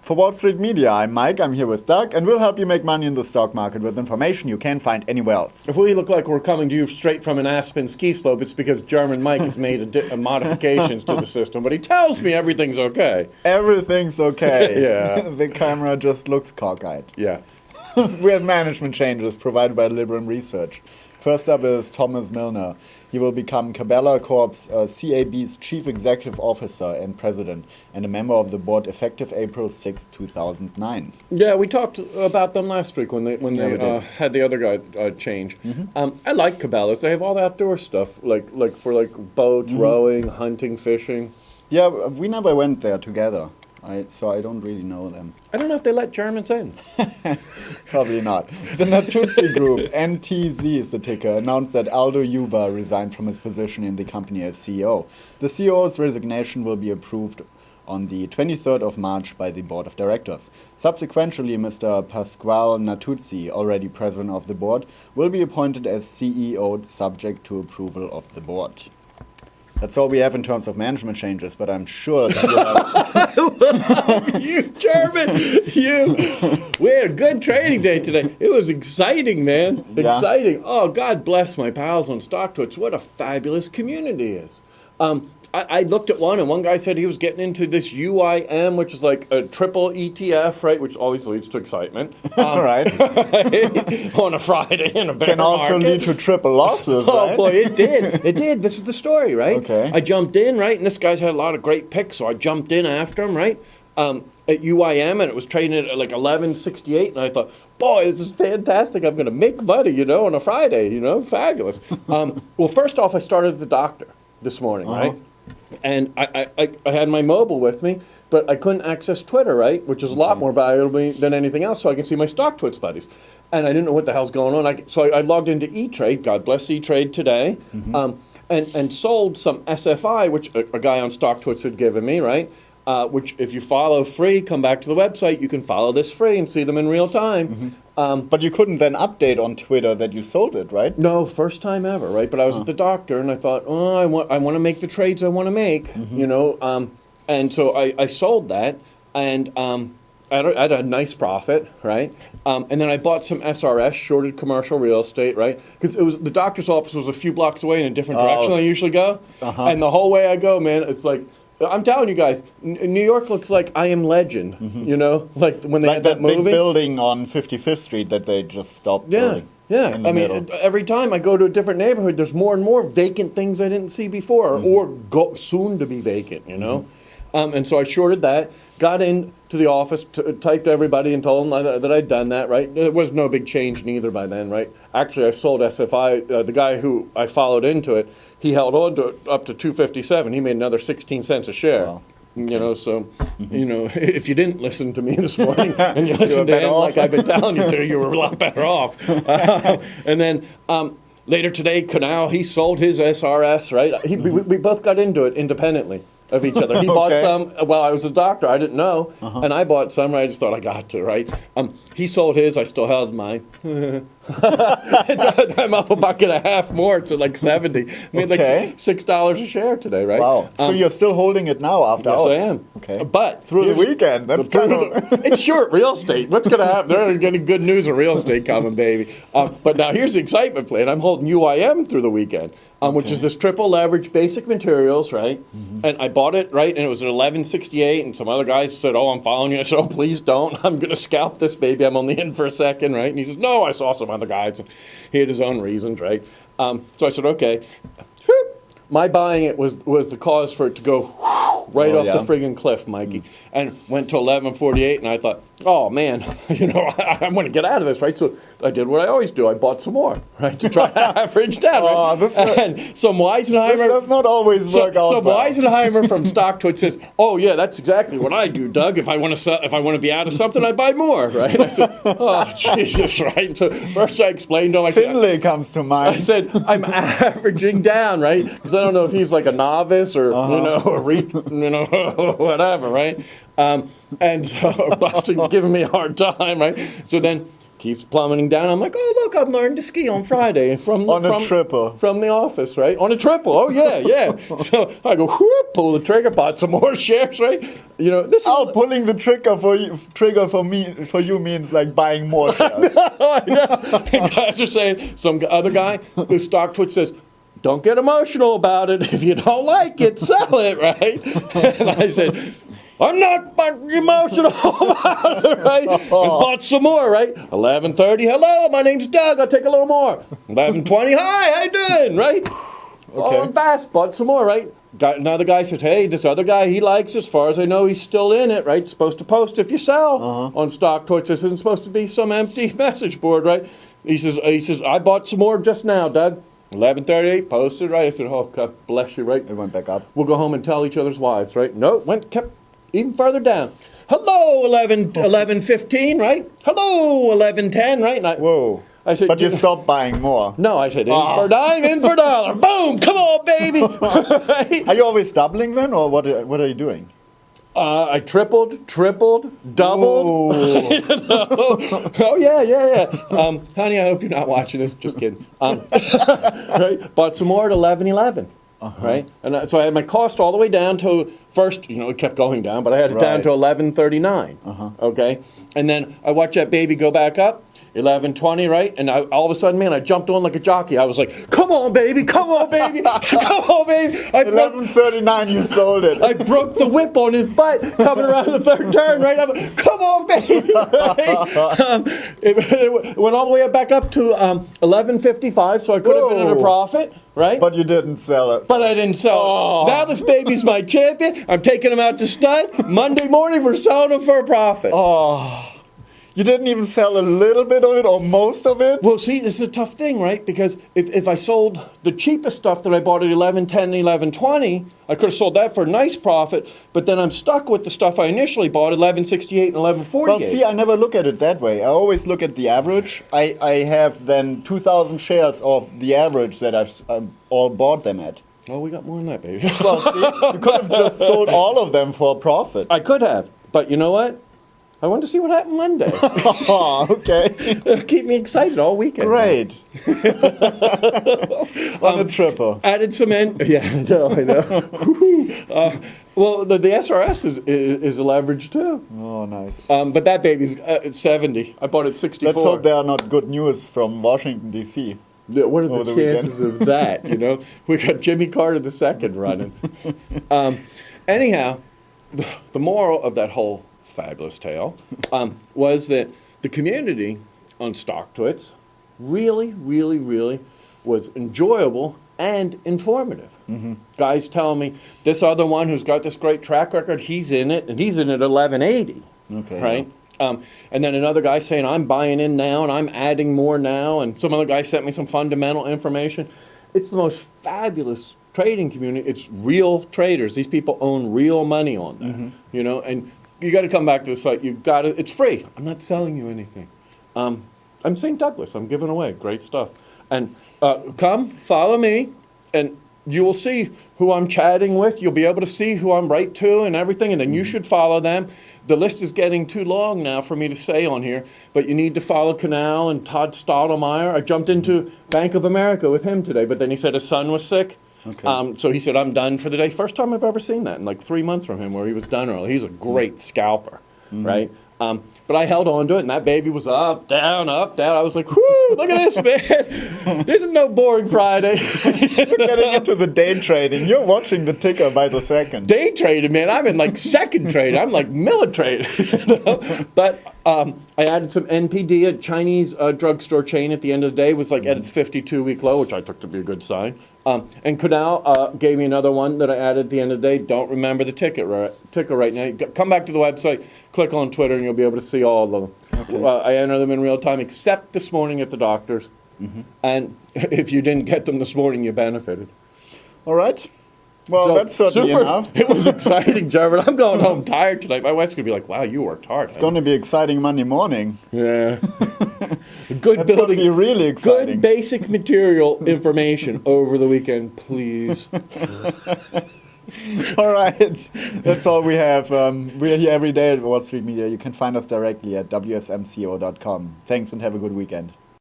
For Wall Street Media, I'm Mike, I'm here with Doug, and we'll help you make money in the stock market with information you can't find anywhere else. If we look like we're coming to you straight from an Aspen ski slope, it's because German Mike has made modifications to the system, but he tells me everything's okay. Everything's okay. Yeah. The camera just looks cockeyed. Yeah. We have management changes provided by Liberum Research. First up is Thomas Milner. He will become Cabela Corp's CAB's Chief Executive Officer and President, and a member of the board effective April 6, 2009. Yeah, we talked about them last week when they had the other guy change. Mm-hmm. I like Cabela's. They have all the outdoor stuff, like for boats, rowing, hunting, fishing. Yeah, we never went there together. So I don't really know them. I don't know if they let Germans in. Probably not. The Natuzzi Group, NTZ is the ticker, announced that Aldo Juva resigned from his position in the company as CEO. The CEO's resignation will be approved on the 23rd of March by the board of directors. Subsequently, Mr. Pasquale Natuzzi, already president of the board, will be appointed as CEO subject to approval of the board. That's all we have in terms of management changes, but I'm sure that you German, we had a good trading day today. It was exciting, man. Yeah. Exciting. Oh, God bless my pals on StockTwits. What a fabulous community it is. I looked at one, and one guy said he was getting into this UIM, which is like a triple ETF, right, which always leads to excitement. Right. On a Friday in a bear Can also market. lead to triple losses, right? Oh, boy, it did. It did. This is the story, right? Okay. I jumped in, right, and this guy's had a lot of great picks, so I jumped in after him, right, at UIM, and it was trading at like 11.68, and I thought, boy, this is fantastic. I'm going to make money, on a Friday, fabulous. Well, first off, I started at the doctor this morning, right? And I had my mobile with me, but I couldn't access Twitter, right? Which is a lot more valuable to me than anything else, so I can see my StockTwits buddies. And I didn't know what the hell's going on. So I logged into E-Trade, God bless E-Trade today, and sold some SFI, which a guy on StockTwits had given me, right? Which if you follow free, come back to the website, you can follow this free and see them in real time. But you couldn't then update on Twitter that you sold it, right? No, first time ever, right? But I was at the doctor, and I thought, I want to make the trades I want to make, and so I sold that, and I had a nice profit, right? And then I bought some SRS, shorted commercial real estate, right? Because the doctor's office was a few blocks away in a different direction than I usually go, and the whole way I go, man, it's like, I'm telling you guys, New York looks like I Am Legend, like when they had that movie. Big building on 55th Street that they just stopped building. Yeah, I mean, every time I go to a different neighborhood, there's more and more vacant things I didn't see before, or soon to be vacant, and so I shorted that, got into the office, typed to everybody and told them that I'd done that, right? There was no big change neither by then, right? Actually, I sold SFI. The guy who I followed into it, he held on to it up to 257. He made another 16 cents a share. Wow. So, if you didn't listen to me this morning and you listened to him like I've been telling you to, you were a lot better off. And then later today, Canal, he sold his SRS, right? We both got into it independently of each other. He bought some while I was a doctor. I didn't know. And I bought some. I just thought I got to, right? He sold his. I still held mine. I'm up $1.50 more to like 70. Made like $6 a share today, right? Wow. So you're still holding it now after hours? Yes, I am. Okay. But through the weekend. That's kind of... It's short real estate. What's going to happen? They're getting good news of real estate coming, baby. But now here's the excitement plan. I'm holding UIM through the weekend, which is this triple leverage basic materials, right? And I bought it, right? And it was at 11.68. And some other guys said, I'm following you. I said, please don't. I'm going to scalp this baby. I'm only in for a second, right? And he says, no, I saw some other guys. And he had his own reasons, right? So I said, okay. My buying it was the cause for it to go right off the friggin' cliff, Mikey. And went to 11.48, and I thought, oh, man, I want to get out of this, right? So I did what I always do. I bought some more, right, to try to average down, right? And some Weisenheimer... This does not always work out Some Weisenheimer from StockTwits says, oh, yeah, that's exactly what I do, Doug. If I want to be out of something, I buy more, right? And I said, oh, Jesus, right? So first I explained to him, Finlay comes to mind. I said, I'm averaging down, right? Because I don't know if he's like a novice or, whatever, right? And so, Buster giving me a hard time, right? So then keeps plummeting down. I'm like, oh, look, I'm learning to ski on Friday from a triple. From the office, right? On a triple. Oh, yeah. So I go, whoop, pull the trigger, bought some more shares, right? You know, this is... pulling the trigger for you means like buying more shares. I know. Guys are saying, some other guy who StockTwits says, don't get emotional about it. If you don't like it, sell it, right? And I said, I'm not emotional about it, right? And bought some more, right? 11:30, hello, my name's Doug, I'll take a little more. 11:20, hi, how you doing, right? Falling fast, bought some more, right? Another guy said, hey, this other guy, he likes it. As far as I know, he's still in it, right? Supposed to post if you sell on StockTwits. This isn't supposed to be some empty message board, right? He says, I bought some more just now, Doug. 11:38, posted, right? I said, oh, God bless you, right? It went back up. We'll go home and tell each other's wives, right? No, kept even further down. Hello, 11:15, right? Hello, 11:10, right? Whoa. I said, but you stopped buying more. No, I said, in for a dime, in for a dollar. Boom, come on, baby. Right? Are you always doubling then, or what are you doing? I tripled, doubled. Oh, yeah. Honey, I hope you're not watching this. Just kidding. Right? Bought some more at 11:11. Right? And so I had my cost all the way down to first, it kept going down, but I had it down to 11:39. Okay? And then I watched that baby go back up. 11:20, right? And all of a sudden, man, I jumped on like a jockey. I was like, come on, baby, come on, baby, come on, baby. 11:39, you sold it. I broke the whip on his butt coming around the third turn, right? Come on, baby. Right? It went all the way back up to 11:55, so I could have been in a profit, right? But you didn't sell it. But I didn't sell it. Now this baby's my champion. I'm taking him out to stud. Monday morning, we're selling him for a profit. You didn't even sell a little bit of it or most of it? Well, see, this is a tough thing, right? Because if I sold the cheapest stuff that I bought at 11:10, 11:20, I could have sold that for a nice profit, but then I'm stuck with the stuff I initially bought at 11:68 and 11:48. Well, see, I never look at it that way. I always look at the average. I have then 2,000 shares of the average that I've all bought them at. Oh, we got more than that, baby. Well, see, you could have just sold all of them for a profit. I could have, but you know what? I wanted to see what happened Monday. Okay. It'll keep me excited all weekend. Great. On a triple. Added some yeah, I know. Well, the SRS is a leverage too. Oh, nice. But that baby's 70. I bought it 64. Let's hope there are not good news from Washington, D.C. What are the chances of that, We got Jimmy Carter II running. Anyhow, the moral of that whole fabulous tale was that the community on StockTwits really, really, really was enjoyable and informative. Guys telling me, this other one who's got this great track record, he's in it, and he's in it at 1180. Okay. Right? And then another guy saying, I'm buying in now, and I'm adding more now, and some other guy sent me some fundamental information. It's the most fabulous trading community. It's real traders. These people own real money on that, and you got to come back to the site. It's free. I'm not selling you anything. I'm St. Douglas. I'm giving away great stuff. And come, follow me, and you will see who I'm chatting with. You'll be able to see who I'm right to and everything, and then you should follow them. The list is getting too long now for me to say on here, but you need to follow Canal and Todd Stottlemyre. I jumped into Bank of America with him today, but then he said his son was sick. Okay. So he said, I'm done for the day. First time I've ever seen that in like 3 months from him where he was done early. He's a great scalper, right? But I held on to it, and that baby was up, down, up, down. I was like, whoo, look at this, man. This is no boring Friday. You're getting into the day trading. You're watching the ticker by the second. Day trading, man. I'm in like second trade. I'm like millitrade. But I added some NPD, a Chinese drugstore chain at the end of the day. It was like at its 52-week low, which I took to be a good sign. And Canal gave me another one that I added at the end of the day. Don't remember the ticker right now. Come back to the website, click on Twitter, and you'll be able to see all of them. Okay. I enter them in real time, except this morning at the doctor's. And if you didn't get them this morning, you benefited. All right. Well, that's certainly enough. It was exciting, Jeremy. I'm going home tired tonight. My wife's going to be like, wow, you worked hard. It's going to be exciting Monday morning. Yeah. Good building. Going to be really exciting. Good basic material information over the weekend, please. All right. That's all we have. We're here every day at Wall Street Media. You can find us directly at wsmco.com. Thanks and have a good weekend.